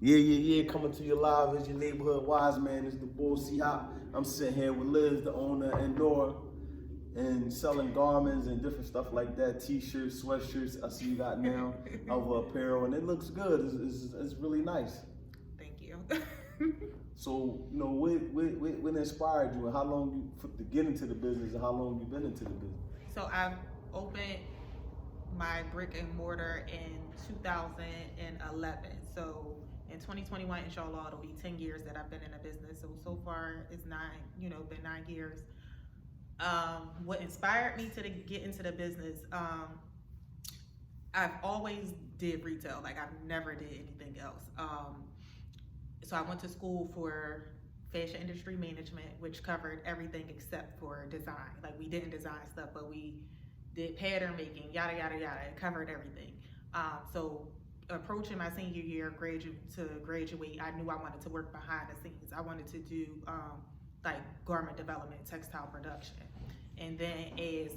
Yeah. Coming to you live as your neighborhood wise man. Is the bull. See how I'm sitting here with Liz, the owner, and Nora, and selling garments and different stuff like that. T-shirts, sweatshirts. I see you got now of apparel, and it looks good. It's really nice. Thank you. So what inspired you, and how long to get into the business, and how long you been into the business? So I've opened my brick and mortar in 2011. So in 2021, inshallah, it'll be 10 years that I've been in the business. So far it's been 9 years. What inspired me to get into the business, I've always did retail. Like I've never did anything else. So I went to school for fashion industry management, which covered everything except for design. Like we didn't design stuff, but we did pattern making, yada, yada, yada. It covered everything. So approaching my senior year, graduate, I knew I wanted to work behind the scenes. I wanted to do like garment development, textile production. And then as,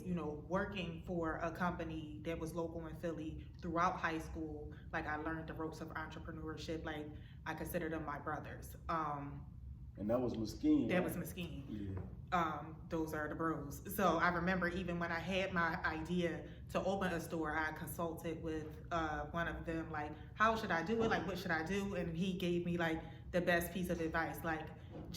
working for a company that was local in Philly throughout high school, like I learned the ropes of entrepreneurship. Like I consider them my brothers. And that was Mesquite. That right? was Mesquite. Yeah. Those are the bros. So I remember even when I had my idea to open a store, I consulted with one of them, like, how should I do it? Like, what should I do? And he gave me like the best piece of advice. Like,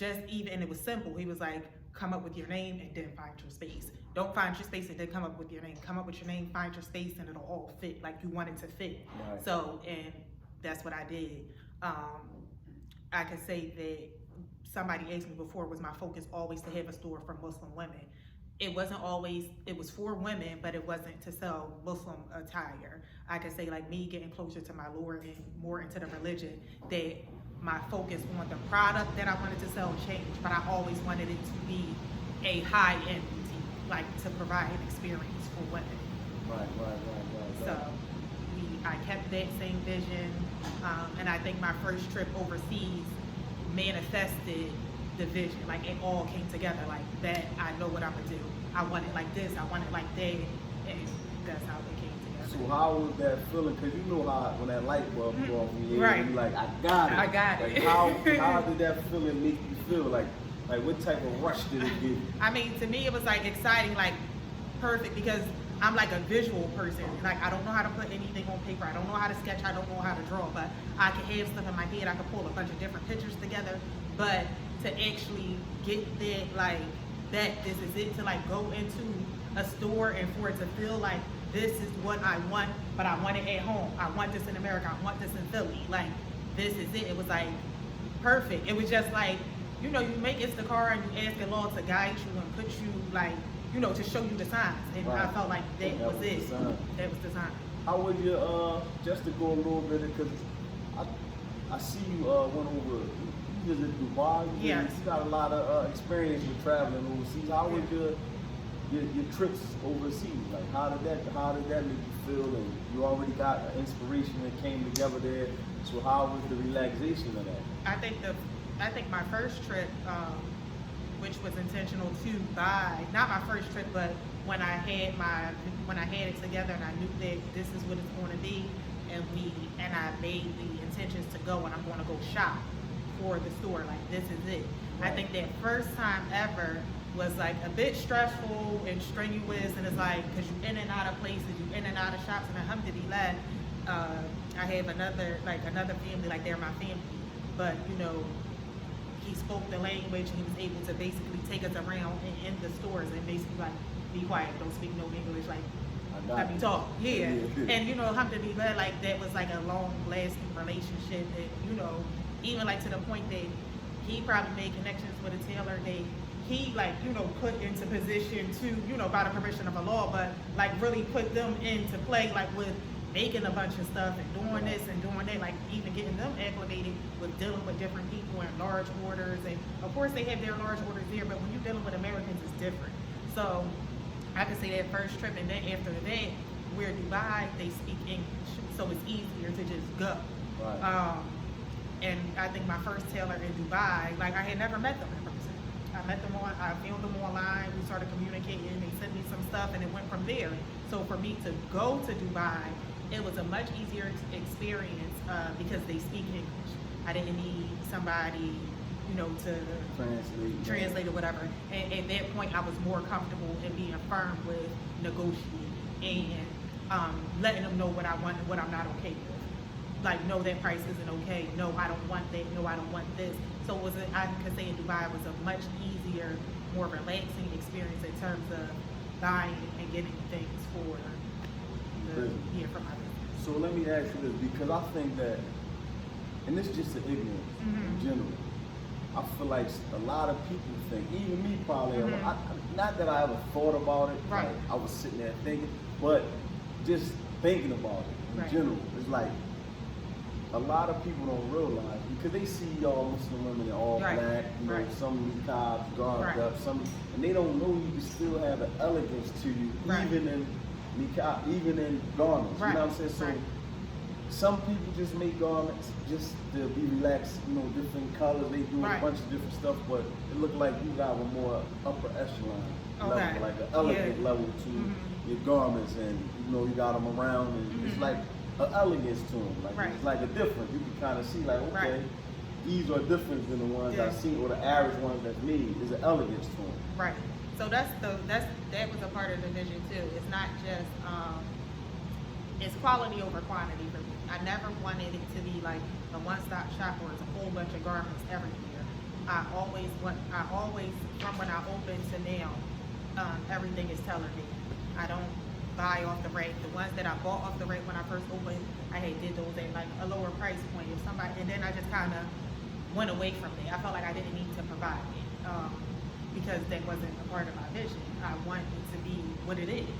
and it was simple. He was like, come up with your name and then find your space. Don't find your space and then come up with your name. Come up with your name, find your space, and it'll all fit like you want it to fit. Right. So, and that's what I did. I could say that somebody asked me before, was my focus always to have a store for Muslim women? It wasn't always, it was for women, but it wasn't to sell Muslim attire. I could say like me getting closer to my Lord and more into the religion, that my focus on the product that I wanted to sell changed, but I always wanted it to be a high-end boutique, like to provide an experience for women. Right. So I kept that same vision, and I think my first trip overseas manifested the vision. Like it all came together like that. I know what I'm gonna do. I want it like this, I want it like that, and that's how it came together. So how was that feeling? Because you know how when that light bulb go off in your Right. head, you're like, I got it. I got like, it. How did that feeling make you feel? Like what type of rush did it give you? I mean, to me it was like exciting, like perfect, because I'm like a visual person. Like I don't know how to put anything on paper. I don't know how to sketch. I don't know how to draw, but I can have stuff in my head. I can pull a bunch of different pictures together. But to actually get that, like that, this is it, to like go into a store and for it to feel like this is what I want, but I want it at home. I want this in America. I want this in Philly. Like this is it. It was like perfect. It was just like, you make Instacart and you ask Allah to guide you and put you like, to show you the signs. And Right. I felt like that was it. That was the sign. How would you, just to go a little bit, because I see you went over, you visit Dubai. Yes. You got a lot of experience with traveling overseas. How was your trips overseas? Like how did that make you feel? And you already got an inspiration that came together there. So how was the relaxation of that? I think my first trip, which was intentional to buy, not my first trip, but when I had it together and I knew that this is what it's going to be, and I made the intentions to go, and I'm going to go shop for the store. Like this is it. Right. I think that first time ever was like a bit stressful and strenuous, and it's like because you're in and out of places, you're in and out of shops, and alhamdulillah, I have another family, like they're my family, but he spoke the language and he was able to basically take us around in the stores and basically like, be quiet, don't speak no English, like let me talk. Yeah. And alhamdulillah, like that was like a long lasting relationship that, even like to the point that he probably made connections with a tailor that he like, put into position to, by the permission of Allah, but like really put them into play, like with making a bunch of stuff and doing this and doing that, like even getting them acclimated with dealing with different people and large orders. And of course they have their large orders there, but when you're dealing with Americans, it's different. So I could say that first trip, and then after that, we're Dubai, they speak English, so it's easier to just go. Right. And I think my first tailor in Dubai, like I had never met them in person. I filmed them online, we started communicating, they sent me some stuff, and it went from there. So for me to go to Dubai, it was a much easier experience because they speak English. I didn't need somebody, you know, to translate or whatever. And at that point, I was more comfortable in being firm with negotiating and letting them know what I want and what I'm not okay with. Like, no, that price isn't okay. No, I don't want that. No, I don't want this. So I could say in Dubai, it was a much easier, more relaxing experience in terms of buying and getting things for for my business. So let me ask you this, because I think that, and this is just the ignorance in general. I feel like a lot of people think, even me probably, not that I ever thought about it, right. Like I was sitting there thinking, but just thinking about it in general, it's like a lot of people don't realize, because they see y'all Muslim women in all black, you know, some niqabs, garbed up, some, and they don't know you can still have an elegance to you, even in niqab, even in garments. You know what I'm saying? So some people just make garments just to be relaxed, you know, different colors. They do a bunch of different stuff, but it look like you got a more upper echelon level, like an elegant level to your garments, and you know you got them around, and it's like an elegance to them. Like it's like a different. You can kind of see like, okay, these are different than the ones I see, or the average ones that's me. There's an elegance to them. Right. So that was a part of the vision too. It's not just it's quality over quantity for me. I never wanted it to be like a one-stop shop where it's a whole bunch of garments everywhere. I always, from when I opened to now, everything is tailor-made. I don't buy off the rate. The ones that I bought off the rate when I first opened, I did those at like a lower price point. If somebody, and then I just kind of went away from it. I felt like I didn't need to provide it because that wasn't a part of my vision. I want it to be what it is.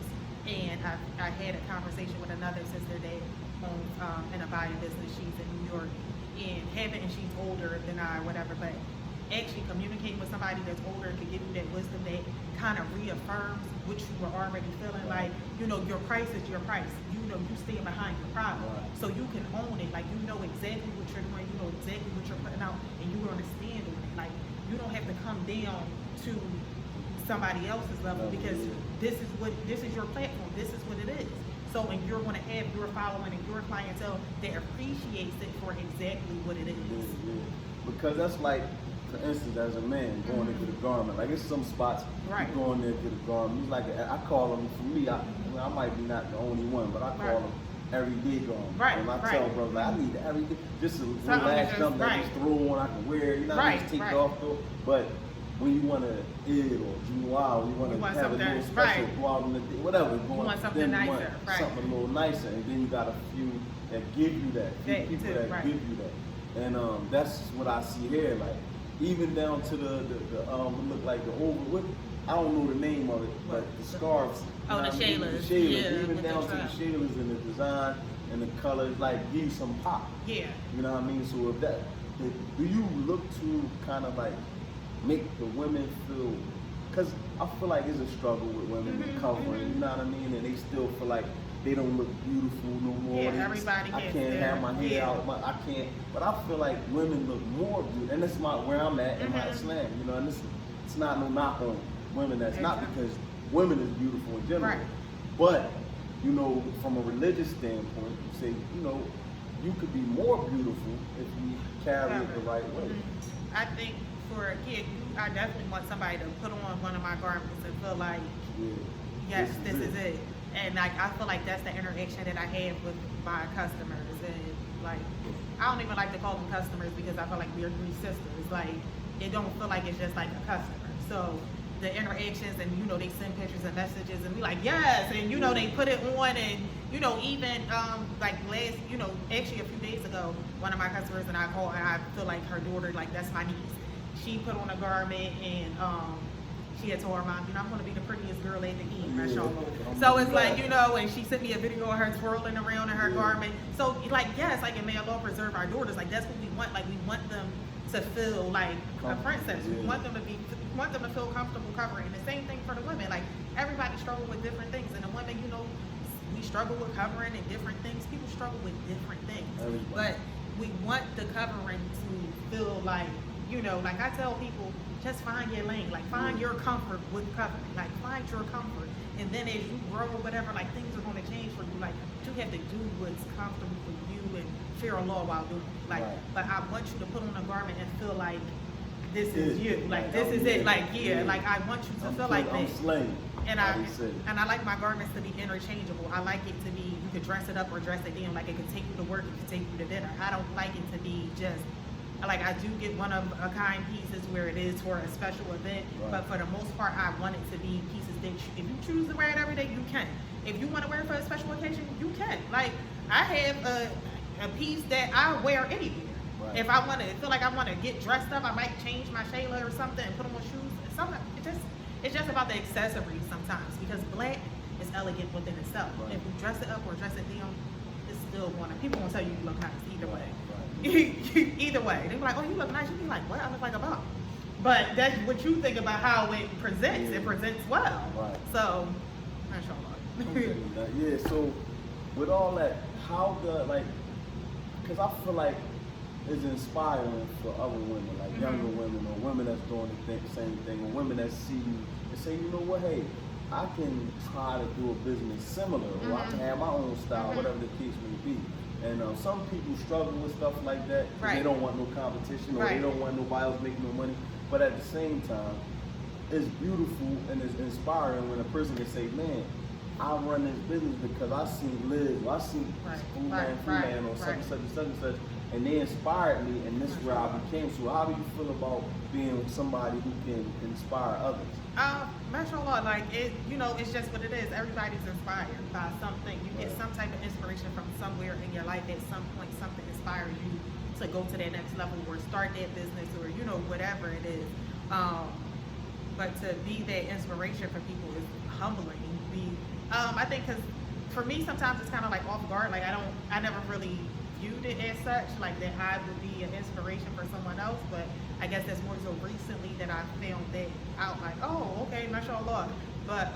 And I had a conversation with another sister that owns an Abaya business. She's in New York, and she's older than I, whatever, but actually communicating with somebody that's older to give you that wisdom that kind of reaffirms what you were already feeling. Like, you know, your price is your price. You know, you stand behind your product, so you can own it. Like, you know exactly what you're doing. You know exactly what you're putting out, and you understand it. Like, you don't have to come down to somebody else's level, because this is your platform. This is what it is. So, and you're going to have your following and your clientele that appreciates it for exactly what it is. Because that's like, for instance, as a man going to get a garment, like it's some spots you go in there to get a garment. It's like I call them, for me, I might be not the only one, but I call them everyday garments. And I tell brothers, like, I need the everyday, just a relaxed something that just throw on, I can wear, you know, just take it off though. But when you want to eat or you want to have a little special problem, whatever, you want something nicer, something a little nicer, and then you got a few that give you that, people that give you that, and that's what I see here, like even down to the look like the over, I don't know the name of it, but the scarves. Oh, the shaylas. Even down to the shaylas and the design and the colors, like give you some pop. Yeah. You know what I mean? So if that, do you look to kind of like make the women feel, because I feel like it's a struggle with women covering, you know what I mean, and they still feel like they don't look beautiful no more. Yeah, everybody I can't have my hair out, I can't, but I feel like women look more beautiful, and that's where I'm at in my Islam, you know, and it's not no knock on women, that's not because women is beautiful in general, but, you know, from a religious standpoint, you say, you know, you could be more beautiful if you carry it the right way. I think for a kid, I definitely want somebody to put on one of my garments and feel like, yes, this is it. And like, I feel like that's the interaction that I have with my customers. And like, I don't even like to call them customers because I feel like we're three sisters. Like, it don't feel like it's just like a customer. So the interactions, and you know, they send pictures and messages and be like, yes, and you know, they put it on, and you know, even like last, you know, actually a few days ago, one of my customers and I called, and I feel like her daughter, like that's my niece. She put on a garment, and she had told her mom, you know, I'm going to be the prettiest girl at the Eid, mashallah. So it's like, you know, and she sent me a video of her twirling around in her garment. So like, yes, like, and may Allah preserve our daughters. Like, that's what we want. Like, we want them to feel like a princess. We want them to feel comfortable covering. And the same thing for the women. Like, everybody struggles with different things, and the women, you know, we struggle with covering and different things. People struggle with different things, but we want the covering to feel like, you know, like I tell people, just find your lane, like find your comfort with covering, like find your comfort, and then as you grow or whatever, like things are going to change for you. Like, you have to do what's comfortable for you and fear of law while doing it. Like, Right. but I want you to put on a garment and feel like this is Yeah, you. Like, like, this I'm is here. it. Like, Yeah. like I want you to feel like I'm this. slaying. And how they say. I like my garments to be interchangeable. I like it to be, you could dress it up or dress it down. Like, it could take you to work, it could take you to dinner. I don't like it to be just, like, I do get one of a kind pieces where it is for a special event, Right. but for the most part, I want it to be pieces that if you choose to wear it every day, you can. If you want to wear it for a special occasion, you can. Like, I have a piece that I wear anywhere. Right. If I want to feel like I want to get dressed up, I might change my shayla or something and put on shoes. It's just about the accessories sometimes, because black is elegant within itself. Right. If you dress it up or dress it down, it's still going to, people gonna tell you you look nice either way. Right. Either way, they be like, oh, you look nice. You be like, what? I look like a bum. But that's what you think about how it presents. Yeah. It presents well. Right. So, mashallah. Okay, yeah, so with all that, how the, like, because I feel like it's inspiring for other women, like younger women or women that's doing the same thing, or women that see you and say, you know what, hey, I can try to do a business similar, or I can have my own style, whatever the case may be. And some people struggle with stuff like that. 'Cause Right. they don't want no competition, or Right. they don't want nobody else making no money. But at the same time, it's beautiful and it's inspiring when a person can say, man, I run this business because I seen Liz, or I seen Right. Food Right. Man, Right. or such Right. and such and such and such, and they inspired me, and this is where I became. So how do you feel about being somebody who can inspire others? Mashallah, like it, you know, it's just what it is. Everybody's inspired by something. You get Right. some type of inspiration from somewhere in your life. At some point, something inspires you to go to that next level or start that business, or you know, whatever it is. But to be that inspiration for people is humbling. I think because for me, sometimes it's kind of like off guard. Like I never really viewed it as such, like that I would be an inspiration for someone else. But I guess that's more so recently that I found that out. Like, oh, okay, mashallah. But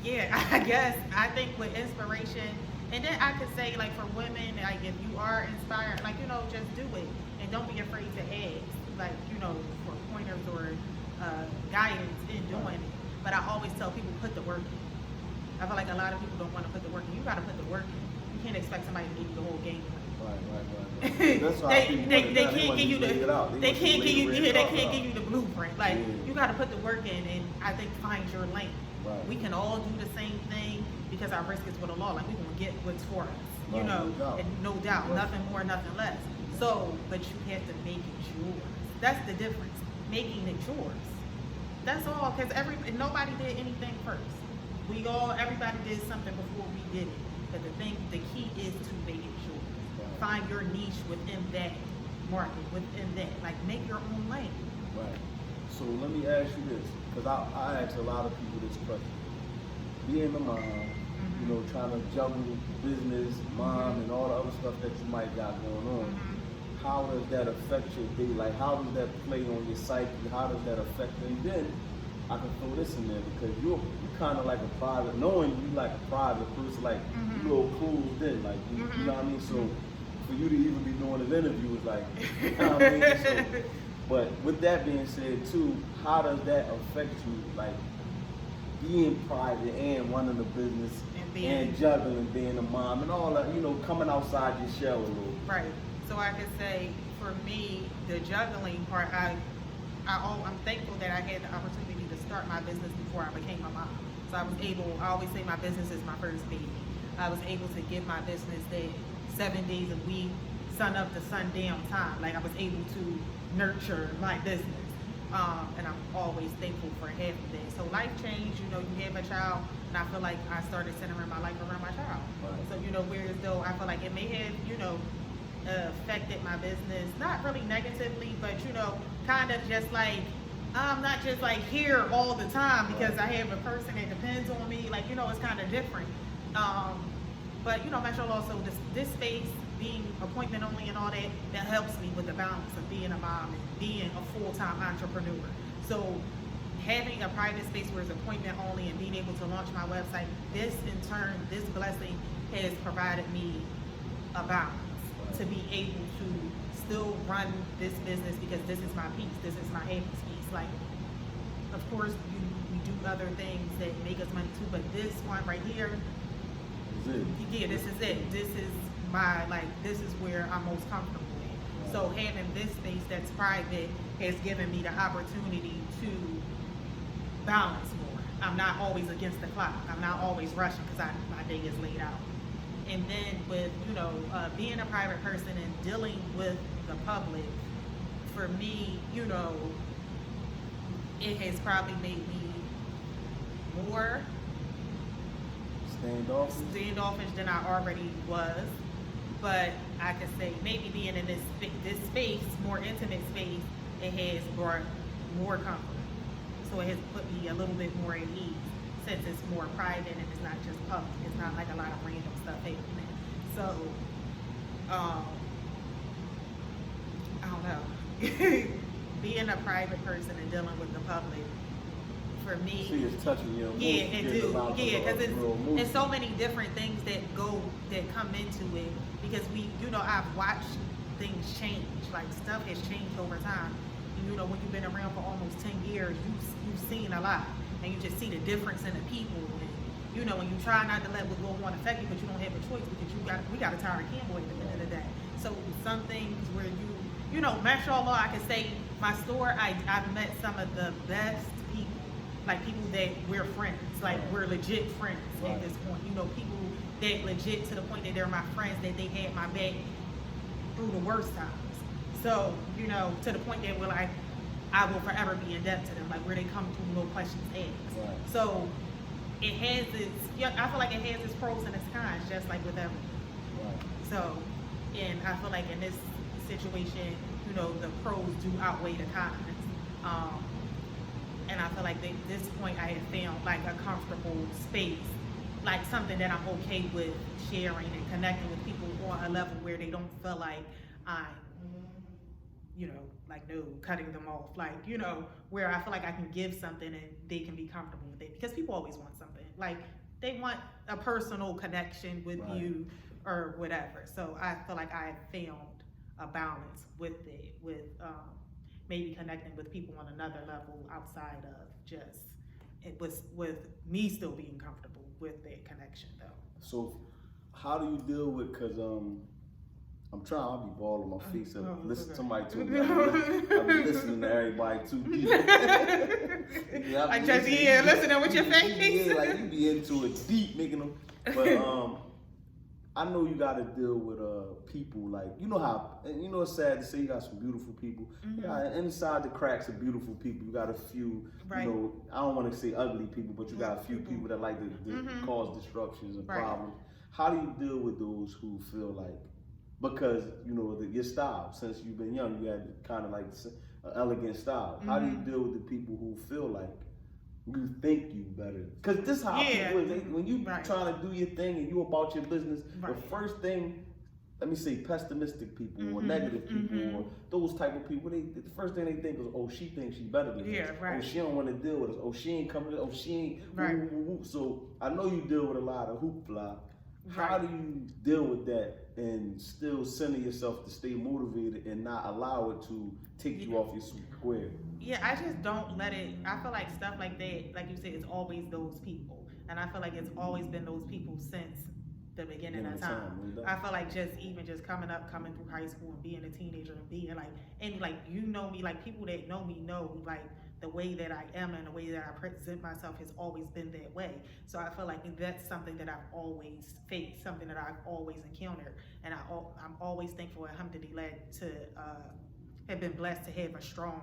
yeah, I guess I think with inspiration, and then I could say like for women, like if you are inspired, like you know, just do it and don't be afraid to ask, like you know, for pointers or guidance in doing it. But I always tell people put the work in. I feel like a lot of people don't want to put the work in. You got to put the work in. You can't expect somebody to give you the whole game. Right. That's why they can't give you the they can't give you they they can't give you the blueprint. Like Yeah. you got to put the work in, and I think find your lane. Right. We can all do the same thing because our risk is with the law. Like we're gonna get what's for us, you Right, know, no doubt. and no doubt, Right. nothing more, nothing less. So, but you have to make it yours. That's the difference. Making it yours. That's all. Because nobody did anything first. Everybody did something before we did it. But the key is to make it yours. Right. Find your niche within that market, within that. Like make your own lane. Right. So let me ask you this, because I ask a lot of people this question. Being a mom, you know, trying to juggle business, mom, and all the other stuff that you might got going on, how does that affect your day? Like, how does that play on your psyche? How does that affect you? And then I can throw this in there because you're kind of like a private, knowing you like a private person, like you little closed in, like you know what I mean. So for you to even be doing this interview is like, you know what I mean. So, but with that being said too, how does that affect you, like being private and running a business and juggling, being a mom and all that, you know, coming outside your shell a little? Right. So I could say for me, the juggling part, I'm thankful that I had the opportunity to start my business before I became a mom. So I always say my business is my first baby. I was able to give my business that 7 days a week, sun up to sundown time. Like I was able to nurture my business. And I'm always thankful for having that. So life changed, you know, you have a child, and I feel like I started centering my life around my child. Right. So, you know, whereas though I feel like it may have, you know, affected my business, not really negatively, but, you know, kind of just like, I'm not just like here all the time because I have a person that depends on me. Like, you know, it's kind of different. But, you know, mashallah, also this space, being appointment only and all that, that helps me with the balance of being a mom and being a full-time entrepreneur. So having a private space where it's appointment only and being able to launch my website, this in turn, this blessing has provided me a balance to be able to still run this business because this is my piece, this is my happy piece. Like, of course, we do other things that make us money too, but this one right here, This is it. Yeah, this is it. This is this is where I'm most comfortable in. So having this space that's private has given me the opportunity to balance more. I'm not always against the clock. I'm not always rushing because my day is laid out. And then with, being a private person and dealing with the public, for me, it has probably made me more standoffish than I already was. But I could say maybe being in this space, more intimate space, it has brought more comfort. So it has put me a little bit more at ease since it's more private and it's not just public. It's not like a lot of random stuff happening. So, I don't know. Being a private person and dealing with the public, for me, she is touching your emotions. Yeah, it do. Yeah, because it's so many different things that come into it. Because I've watched things change. Like stuff has changed over time. And, when you've been around for almost 10 years, you've seen a lot, and you just see the difference in the people. And when you try not to let what go on affect you, but you don't have a choice because we got a tired cowboy at the end of the day. So some things where mashallah, I can say my store, I've met some of the best people, like people that we're friends, like we're legit friends at this point. People that legit to the point that they're my friends, that they had my back through the worst times. So, to the point that we're like, I will forever be in debt to them, like where they come through, no questions asked. Right. So it has I feel like it has its pros and its cons, just like with everything. Right. So, and I feel like in this situation, the pros do outweigh the cons. And I feel like at this point I have found like a comfortable space, like something that I'm okay with sharing and connecting with people on a level where they don't feel like I'm, cutting them off. Like, where I feel like I can give something and they can be comfortable with it. Because people always want something. Like, they want a personal connection with you or whatever. So I feel like I found a balance with it, with maybe connecting with people on another level outside of just, it was with me still being comfortable with that connection though. So how do you deal with, cause I'll be balling my face up. Listen to somebody too deep. I've been listening to everybody too deep. Listening with your face. Yeah, like you be into it deep, making them. But I know you got to deal with people, like how it's sad to say you got some beautiful people. Mm-hmm. Inside the cracks of beautiful people, you got a few. Right. I don't want to say ugly people, but you got a few people that like to cause disruptions and problems. How do you deal with those who feel like? Because, your style, since you've been young, you had kind of like an elegant style. Mm-hmm. How do you deal with the people who feel like you think you better? Because this is how people is. When you trying to do your thing and you about your business, the first thing, let me say pessimistic people or negative people or those type of people, the first thing they think is, oh, she thinks she's better than us. Oh, she don't want to deal with us. Oh, she ain't coming. Oh, she ain't. Woo. So I know you deal with a lot of hoopla. How do you deal with that and still center yourself to stay motivated and not allow it to take you off your square? Yeah, I just don't let it. I feel like stuff like that, like you said, it's always those people. And I feel like it's always been those people since the beginning of time. I feel like coming through high school and being a teenager and being like, and like, me, like people that know me know, like, the way that I am and the way that I present myself has always been that way. So I feel like that's something that I've always faced, something that I've always encountered. And I'm always thankful, alhamdulillah, to have been blessed to have a strong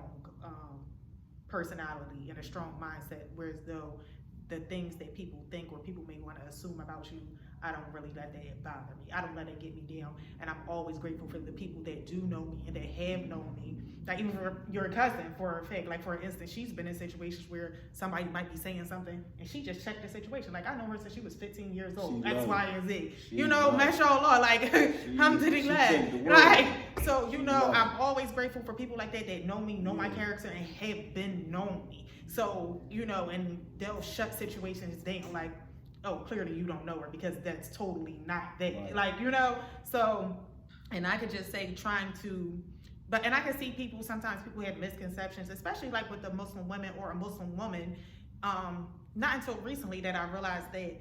personality and a strong mindset, whereas though the things that people think or people may want to assume about you, I don't really let that bother me. I don't let it get me down. And I'm always grateful for the people that do know me and that have known me. Like even for your cousin, for a fact, like for instance, she's been in situations where somebody might be saying something and she just checked the situation. Like I know her since she was 15 years old, X, Y, and Z. Mashallah, like, alhamdulillah. Right? So, I'm always grateful for people like that know me, know my character, and have been known me. So, and they'll shut situations down like, oh, clearly you don't know her because that's totally not that. Right. Like, so, and I could just say and I can see sometimes people have misconceptions, especially like with the Muslim women or a Muslim woman, not until recently that I realized that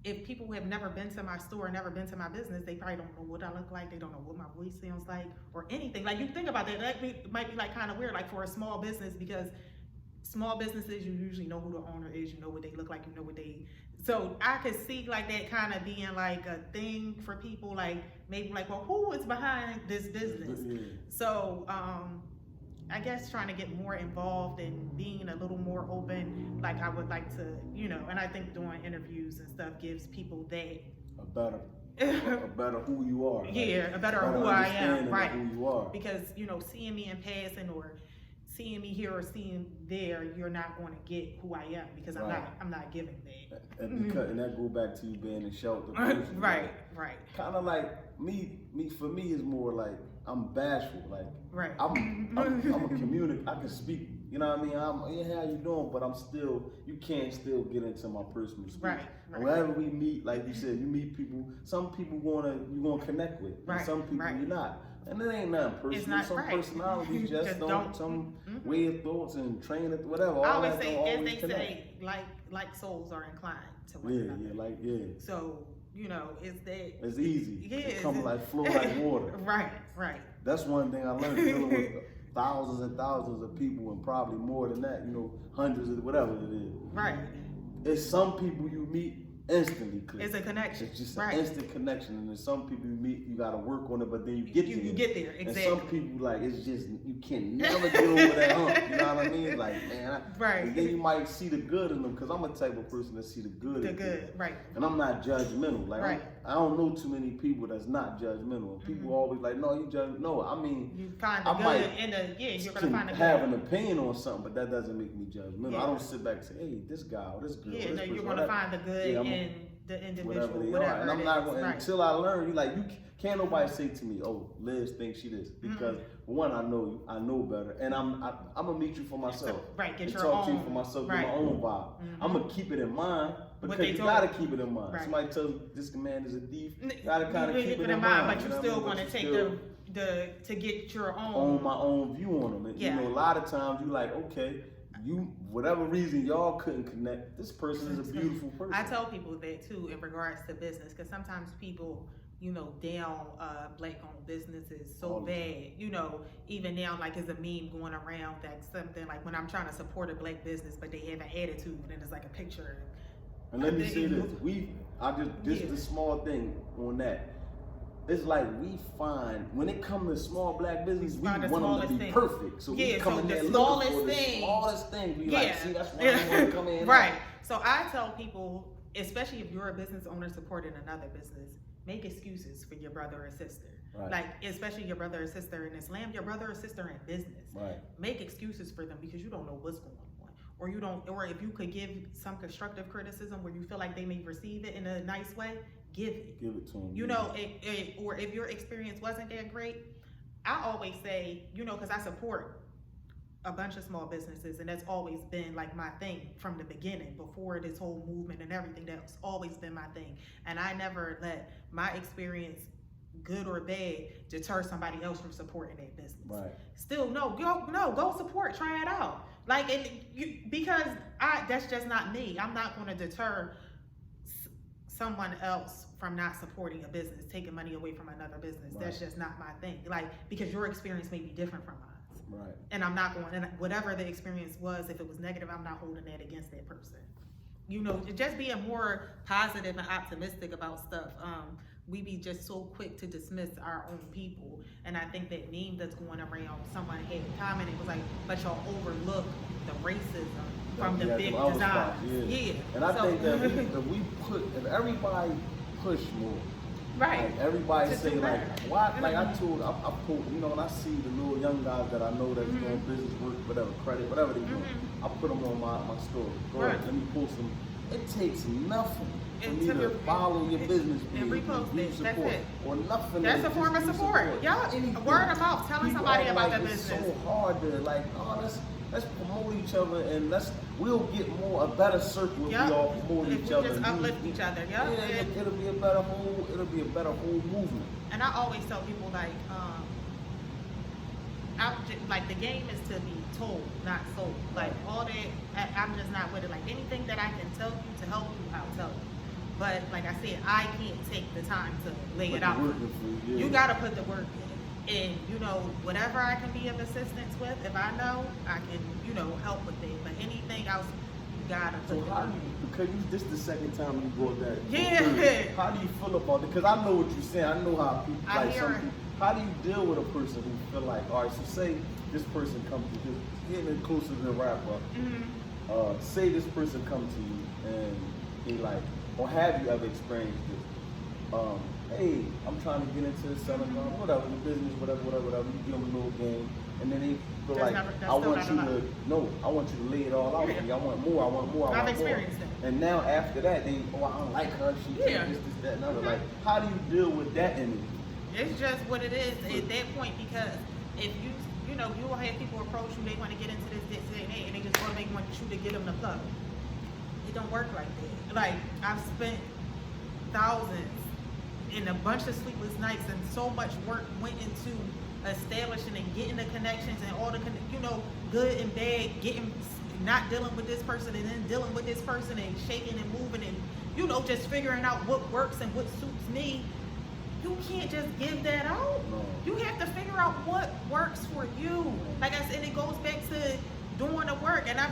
if people have never been to my store, never been to my business, they probably don't know what I look like. They don't know what my voice sounds like or anything. Like, you think about that, might be like kind of weird, like for a small business, because small businesses, you usually know who the owner is, you know what they look like, you know what they, so I could see like that kind of being like a thing for people, like maybe like, well, who is behind this business? Yeah. So, I guess trying to get more involved and being a little more open, like I would like to, you know, and I think doing interviews and stuff gives people that. A better who you are. Yeah, a better who I am, right. Who you are. Because, you know, seeing me in passing or seeing me here or seeing there, you're not going to get who I am, because I'm not giving that. And that go back to you being in shelter. Right. Kind of like me for me is more like I'm bashful. Like right. I'm a communicator. I can speak. You know what I mean? How you doing? But you can't still get into my personal space. Right. And whenever we meet, like you said, you meet people. Some people you gonna connect with, and some people you're not. And it ain't nothing personal. It's not, some personalities just don't. Some way of thoughts and train it, whatever. I always say, as they say, like souls are inclined to one another. So, you know, it's easy. Yeah, it come flow like water. Right. That's one thing I learned dealing with thousands and thousands of people, and probably more than that. You know, hundreds of whatever it is. Right. It's some people you meet instantly click. It's a connection. It's just an instant connection, and then some people you meet, you gotta work on it, but then you get there. You get there, exactly. And some people, like, it's just, you can never get over that hump, you know what I mean? Like, man, and then you might see the good in them, because I'm a type of person that see the good in them. Right. And I'm not judgmental. Like, I don't know too many people that's not judgmental. And people always like, no, you judge. No, I mean, you find the good in you're gonna find the good. Have an opinion on something, but that doesn't make me judgmental. I don't sit back and say, hey, this guy or this girl. Yeah, no, you're gonna find the good in the individual, whatever and I'm not going until I learn. You can't nobody say to me, "Oh, Liz thinks she this," because one, I know you, I know better, and I'm gonna meet you for myself. Get your talk own. to you for myself, get my own vibe. I'm gonna keep it in mind, because you gotta keep it in mind. Somebody tells you this man is a thief, you gotta kind of keep it in mind. But you still gonna take to get your own. On my own view on them, and you know, a lot of times you like, okay. Whatever reason y'all couldn't connect, this person is a beautiful person. I tell people that too in regards to business, because sometimes people, you know, down black-owned businesses so bad. You know, even now, like, there's a meme going around that's something like, when I'm trying to support a black business, but they have an attitude, and it's like a picture. And let me say this: the small thing on that. It's like we find, when it comes to small black business, we want them to be perfect. So we come in there looking for the smallest thing. We like, see, that's why I want to come in. Right. So I tell people, especially if you're a business owner supporting another business, make excuses for your brother or sister. Right. Like, especially your brother or sister in Islam, your brother or sister in business. Right. Make excuses for them, because you don't know what's going on. Or if you could give some constructive criticism where you feel like they may receive it in a nice way, give it to them. You know, or if your experience wasn't that great, I always say, you know, because I support a bunch of small businesses, and that's always been like my thing from the beginning, before this whole movement and everything. That's always been my thing, and I never let my experience, good or bad, deter somebody else from supporting their business. Right. Still, go support, try it out. Like, because that's just not me. I'm not going to deter someone else from not supporting a business, taking money away from another business. Right. That's just not my thing. Like, because your experience may be different from mine. Right. And I'm not going, and whatever the experience was, if it was negative, I'm not holding that against that person. You know, just being more positive and optimistic about stuff. We be just so quick to dismiss our own people. And I think that meme that's going around, someone had commented, it was like, but y'all overlook the racism from the big design. Yeah. And I think that if everybody push more, right? Like, everybody say like, why? Like I told, I put, you know, and I see the little young guys that I know that's doing business work, whatever, credit, whatever they do. I put them on my story. Go ahead, let me post them. It takes nothing for me to follow your business and repost it. That's it. Or nothing. That's a form of support. Y'all, word of mouth, telling somebody about their business. It's so hard to like, let's promote each other, and we'll get a better circle if we all promote each other. Just uplift each other. Yeah, it'll be a better whole movement. And I always tell people like the game is to be told, not sold. Like all that, I'm just not with it. Like anything that I can tell you to help you, I'll tell you. But like I said, I can't take the time to lay Put it the out. work in for you, yeah. You gotta put the work in. And you know, whatever I can be of assistance with, if I know, I can, you know, help with it. But anything else, you gotta put So the how work do in. you, because this the second time you brought that. Yeah. How do you feel about it? Because I know what you're saying. I know how people, I like hear some it. people, how do you deal with a person who feel like, all right, so say this person comes to you, getting inclusive and wrap up. Mm-hmm. Say this person comes to you and he like, or have you ever experienced this? Hey, I'm trying to get into selling, whatever, the business, whatever. You give them a little game, and then they feel That's like, that's I still want not you enough. to, no, I want you to lay it all out for me. I want more, I want more, I I've want more. experienced it. And now after that, they, oh, I don't like her, she Yeah. this, that, and other. Like, how do you deal with that energy? It's just what it is at that point, because if you know, you will have people approach you, they want to get into this, and they just automatically want you to get them the plug. It don't work like that. Like, I've spent thousands and a bunch of sleepless nights, and so much work went into establishing and getting the connections and all the, you know, good and bad, not dealing with this person and then dealing with this person and shaking and moving and, you know, just figuring out what works and what suits me. You can't just give that out. No. You have to figure out what works for you. Like I said, it goes back to doing the work. And I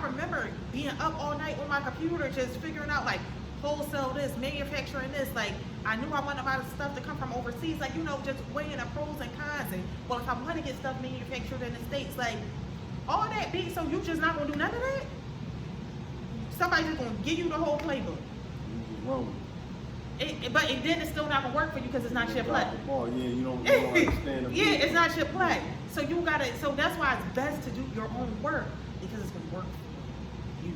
remember being up all night on my computer, just figuring out like wholesale this, manufacturing this. Like, I knew I wanted my stuff to come from overseas. Like, you know, just weighing the pros and cons. And well, if I want to get stuff manufactured in the States, like all that be, so you just not gonna do none of that? Somebody's just gonna give you the whole playbook. You just wrong. But then it's still not gonna work for you because it's not your play. Yeah, you don't understand the Yeah, business. it's not your play. So you gotta. So that's why it's best to do your own work, because it's gonna work for you.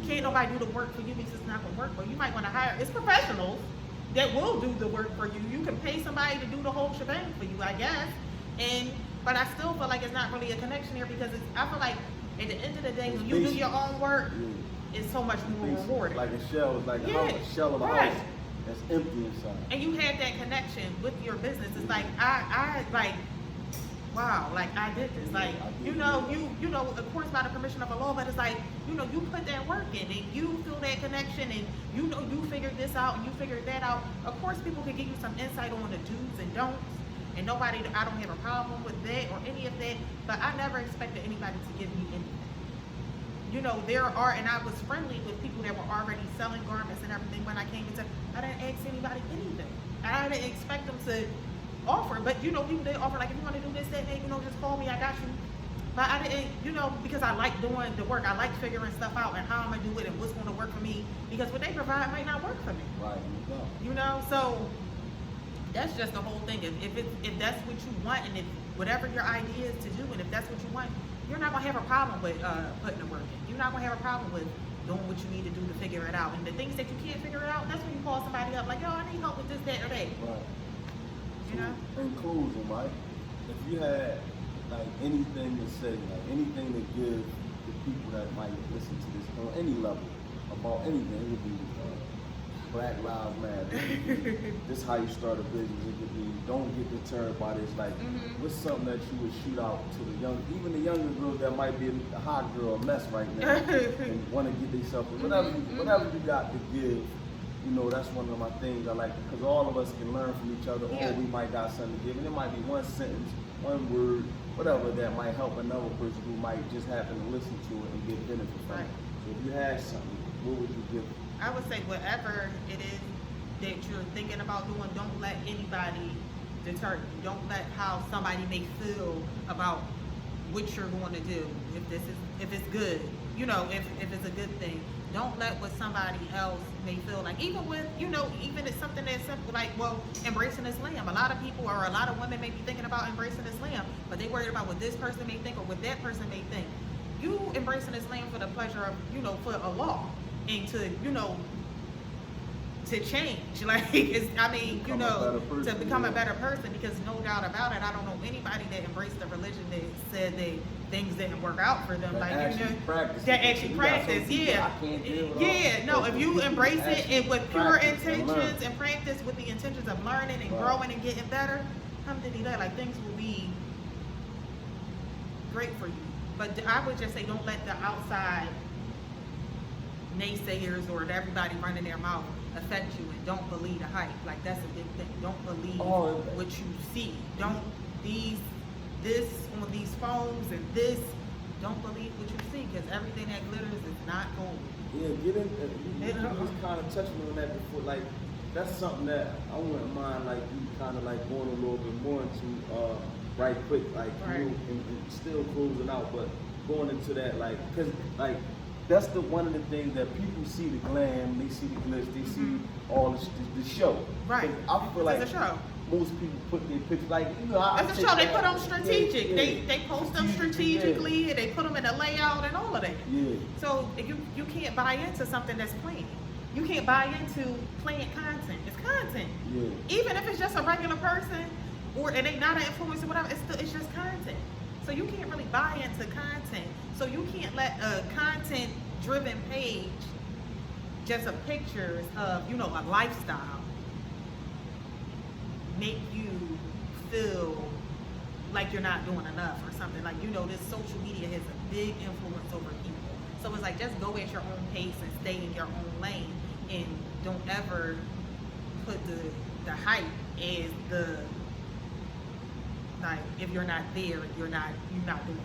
Can't nobody do the work for you because it's not gonna work for you. You might want to hire. It's professionals that will do the work for you. You can pay somebody to do the whole shebang for you, I guess. But I still feel like it's not really a connection here, because I feel like at the end of the day, when you do your own work, it's so much more rewarding. Like a shell, it's like Yeah, a shell of a right. house that's empty inside. And you have that connection with your business. It's like I like, wow, like I did this. Like, you know, of course by the permission of the law, but it's like, you know, you put that work in and you feel that connection, and you know you figured this out and you figured that out. Of course people can give you some insight on the do's and don'ts. And I don't have a problem with that or any of that, but I never expected anybody to give me anything. You know, and I was friendly with people that were already selling garments and everything when I came into, I didn't ask anybody anything. I didn't expect them to offer, but you know, people they offer, like, if you want to do this, that, you know, just call me, I got you. But I didn't, you know, because I like doing the work. I like figuring stuff out and how I'm going to do it and what's going to work for me, because what they provide might not work for me. Right, You know, so that's just the whole thing. If that's what you want, and if whatever your idea is to do, and if that's what you want, you're not gonna have a problem with putting the work in. You're not gonna have a problem with doing what you need to do to figure it out. And the things that you can't figure out, that's when you call somebody up, like, yo, I need help with this, that, or that. Right. You know. In closing, right? If you had like anything to say, like anything to give the people that might listen to this on any level about anything, it would be Black Lives Matter. This is how you start a business. It could be, don't get deterred by this. Like, what's something that you would shoot out to the even the younger girls that might be a hot girl, a mess right now, and want to get themselves, whatever you got to give. You know, that's one of my things I like, because all of us can learn from each other. Yeah. Or we might got something to give, and it might be one sentence, one word, whatever that might help another person who might just happen to listen to it and get benefit from it. So if you had something, what would you give? I would say whatever it is that you're thinking about doing, don't let anybody deter you. Don't let how somebody may feel about what you're going to do. If it's good, you know, if it's a good thing. Don't let what somebody else may feel like. Even it's something that's simple, like, well, embracing Islam. A lot of people or a lot of women may be thinking about embracing Islam, but they worried about what this person may think or what that person may think. You embracing Islam for the pleasure of, you know, for Allah, and to, you know, to change, like, to become a better person, because no doubt about it, I don't know anybody that embraced the religion that said that things didn't work out for them, like, you know, that actually practice, if you embrace it and with pure intentions and practice with the intentions of learning and growing and getting better, alhamdulillah, like, things will be great for you. But I would just say, don't let the outside naysayers or everybody running their mouth affect you, and don't believe the hype. Like, that's a big thing. Don't believe what you see. Don't this on these phones and this. Don't believe what you see, because everything that glitters is not gold. Yeah, get in. You just kind of touched on that before. Like, that's something that I wouldn't mind. Like, you kind of like going a little bit more into right quick, like right. You and still closing out, but going into that, like, because like that's the one of the things that people see the glam, they see the glitz, they see all the show. Right. I feel like it's a show. Most people put their pictures like, you know, it's a show. They put them strategic. Yeah, yeah. They post them strategically, and they put them in a layout and all of that. Yeah. So you can't buy into something that's planned. You can't buy into planned content. It's content. Yeah. Even if it's just a regular person, and they not an influencer, whatever, it's just content. So you can't really buy into content. So you can't let a content-driven page, just a pictures of, you know, a lifestyle, make you feel like you're not doing enough or something. Like, you know, this social media has a big influence over people. So it's like, just go at your own pace and stay in your own lane, and don't ever put the hype as the, like, if you're not there, you're not doing,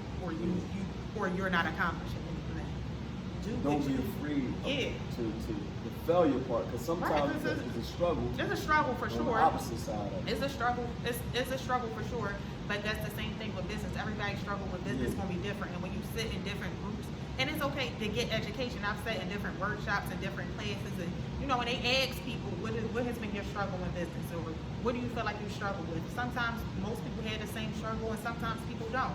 or you're not accomplishing anything. Don't be afraid to the failure part, because sometimes it's a struggle. It's a struggle for sure. On the opposite side of it. It's a struggle. It's a struggle for sure. But that's the same thing with business. Everybody's struggle with business is going to be different. And when you sit in different groups, and it's okay to get education. I've sat in different workshops and different classes, and you know, when they ask people, what has been your struggle in business, or what do you feel like you struggle with? Sometimes most people have the same struggle, and sometimes people don't.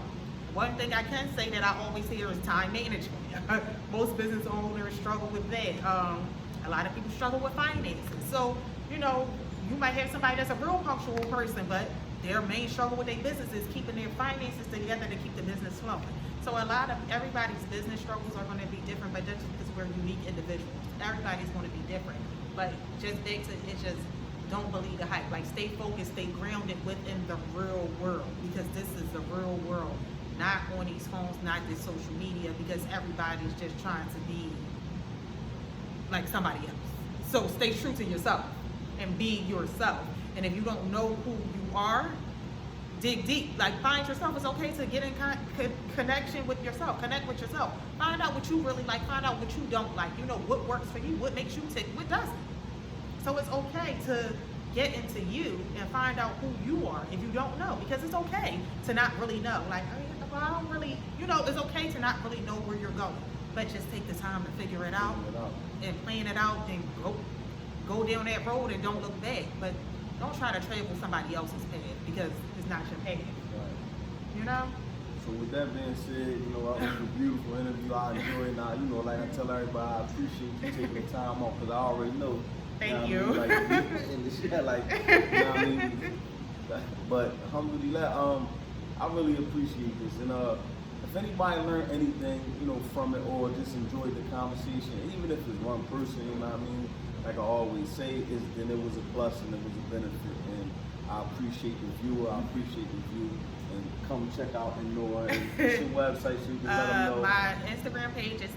One thing I can say that I always hear is time management. Most business owners struggle with that. A lot of people struggle with finances. So, you know, you might have somebody that's a real punctual person, but their main struggle with their business is keeping their finances together to keep the business flowing. So everybody's business struggles are going to be different, but that's because we're unique individuals. Everybody's going to be different. But just back to it's just, don't believe the hype. Like, stay focused, stay grounded within the real world, because this is the real world. Not on these phones, not this social media, because everybody's just trying to be like somebody else. So stay true to yourself and be yourself. And if you don't know who you are, dig deep. Like, find yourself. It's okay to get in connection with yourself. Connect with yourself. Find out what you really like. Find out what you don't like. You know, what works for you, what makes you tick, what doesn't. So it's okay to get into you and find out who you are if you don't know, because it's okay to not really know. Like, well, I don't really, you know, it's okay to not really know where you're going, but just take the time to figure it out and plan it out, and go down that road and don't look back. But don't try to travel somebody else's path, because it's not your path. Right. You know? So with that being said, you know, that was a beautiful interview. I enjoyed it. Now, you know, like I tell everybody, I appreciate you taking the time off, because I already know. Thank you. Like, in the shit, like, you know what I mean? But alhamdulillah, I really appreciate this. And if anybody learned anything, you know, from it, or just enjoyed the conversation, even if it's one person, you know what I mean? Like I always say, then it was a plus and it was a benefit. And I appreciate the viewer. I appreciate the view. And come check out Annor. And what's your website so you can let them know? My Instagram page is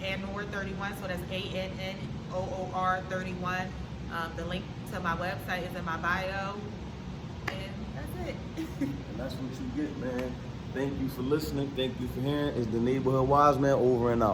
@Annor31, so that's ANNOOR31. The link to my website is in my bio, and that's it. And that's what you get, man. Thank you for listening. Thank you for hearing. It's the Neighborhood Wise Man, over and out.